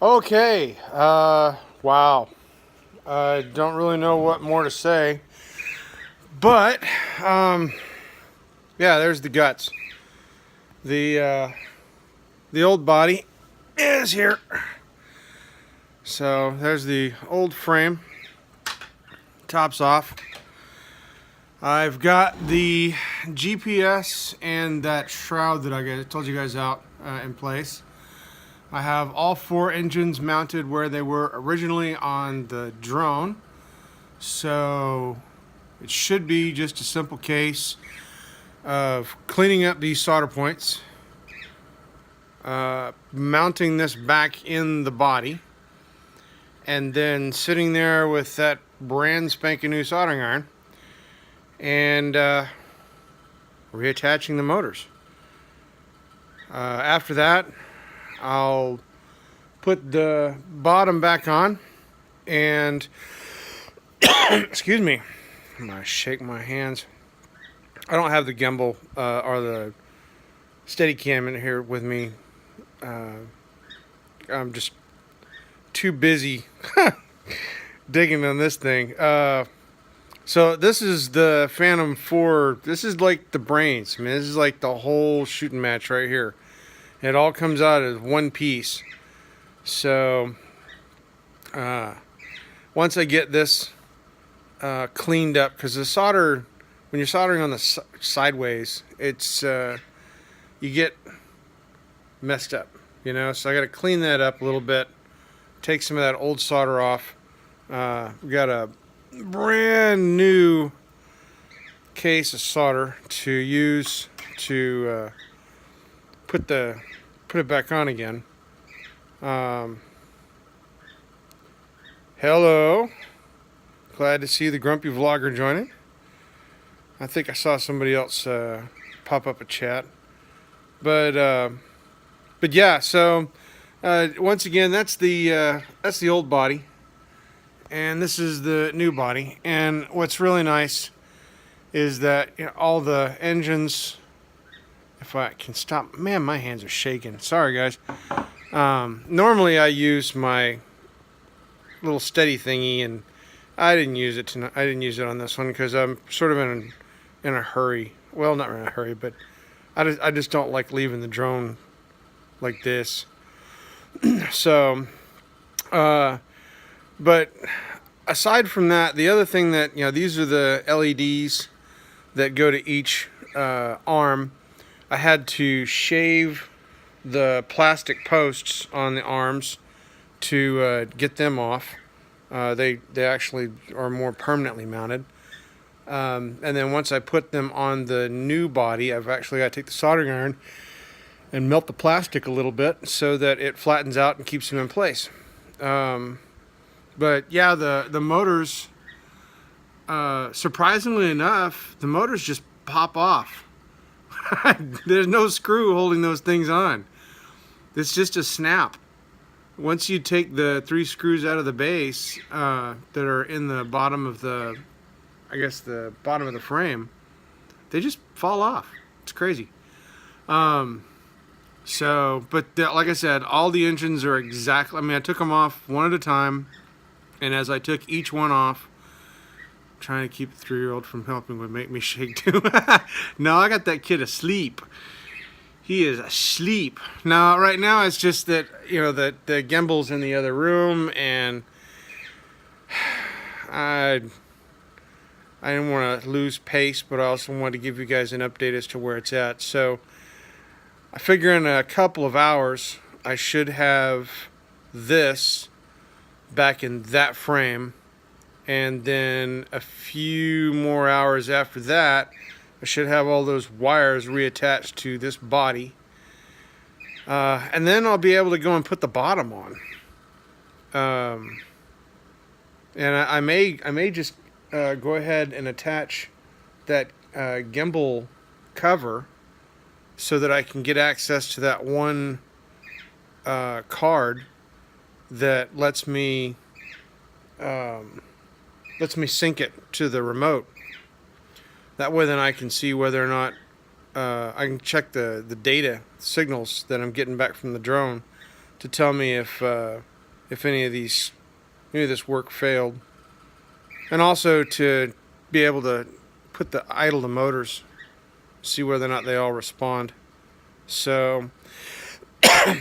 Okay. Wow. I don't really know what more to say, but um, yeah, there's the guts. The old body is here. So there's the old frame. Tops off. I've got the GPS and that shroud that I told you guys out in place. I have all four engines mounted where they were originally on the drone. So it should be just a simple case of cleaning up these solder points, mounting this back in the body, and then sitting there with that brand spanking new soldering iron and reattaching the motors. After that, I'll put the bottom back on and excuse me, I'm gonna shake my hands. I don't have the gimbal or the Steadicam in here with me. I'm just too busy digging on this thing. So this is the Phantom 4. This is like the brains. I mean, this is like the whole shooting match right here. It all comes out as one piece. So once I get this cleaned up, because the solder, when you're soldering on the sideways, it's you get messed up, you know. So I got to clean that up a little bit, take some of that old solder off. We got a brand new case of solder to use to put it back on again. Hello, glad to see the grumpy vlogger joining. I think I saw somebody else pop up a chat, but yeah. So once again, that's the old body, and this is the new body. And what's really nice is that, you know, all the engines. If I can stop, man, my hands are shaking. Sorry, guys. Normally I use my little steady thingy, and I didn't use it tonight. I didn't use it on this one because I'm sort of in a hurry. Well, not in a hurry, but I just don't like leaving the drone like this. So, but aside from that, the other thing that, you know, these are the LEDs that go to each arm. I had to shave the plastic posts on the arms to get them off. They actually are more permanently mounted. And then once I put them on the new body, I've actually got to take the soldering iron and melt the plastic a little bit so that it flattens out and keeps them in place. But yeah, the motors, surprisingly enough, the motors just pop off. There's no screw holding those things on. It's just a snap. Once you take the 3 screws out of the base that are in the bottom of the, I guess the bottom of the frame, they just fall off. It's crazy. So, but like I said, all the engines are exactly, I mean, I took them off one at a time, and as I took each one off, trying to keep the 3-year-old from helping would make me shake too. No, I got that kid asleep. He is asleep. Now, right now, it's just that, you know, that the gimbal's in the other room, and I didn't want to lose pace, but I also wanted to give you guys an update as to where it's at. So I figure in a couple of hours, I should have this back in that frame. And then a few more hours after that, I should have all those wires reattached to this body. And then I'll be able to go and put the bottom on. And I may just go ahead and attach that gimbal cover so that I can get access to that one card that lets me sync it to the remote. That way then I can see whether or not I can check the data signals that I'm getting back from the drone to tell me if any of this work failed, and also to be able to put the idle to motors, see whether or not they all respond. So,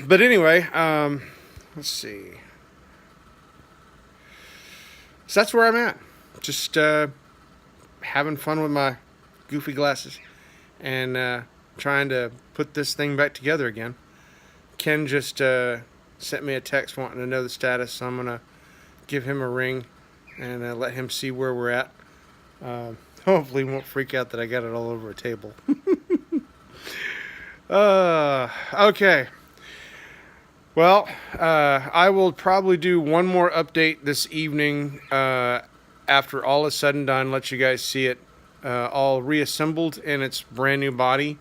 but anyway, let's see. So that's where I'm at. Just having fun with my goofy glasses and trying to put this thing back together again. Ken just sent me a text wanting to know the status, so I'm gonna give him a ring and let him see where we're at. Hopefully he won't freak out that I got it all over a table. Okay. Well, I will probably do one more update this evening after all is said and done. Let you guys see it all reassembled in its brand new body,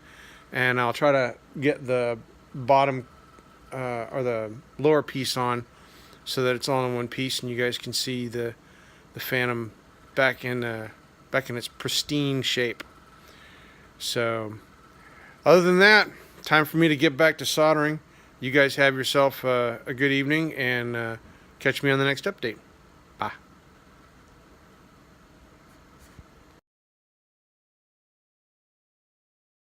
and I'll try to get the bottom or the lower piece on so that it's all in one piece, and you guys can see the Phantom back in its pristine shape. So, other than that, time for me to get back to soldering. You guys have yourself a good evening, and catch me on the next update. Bye.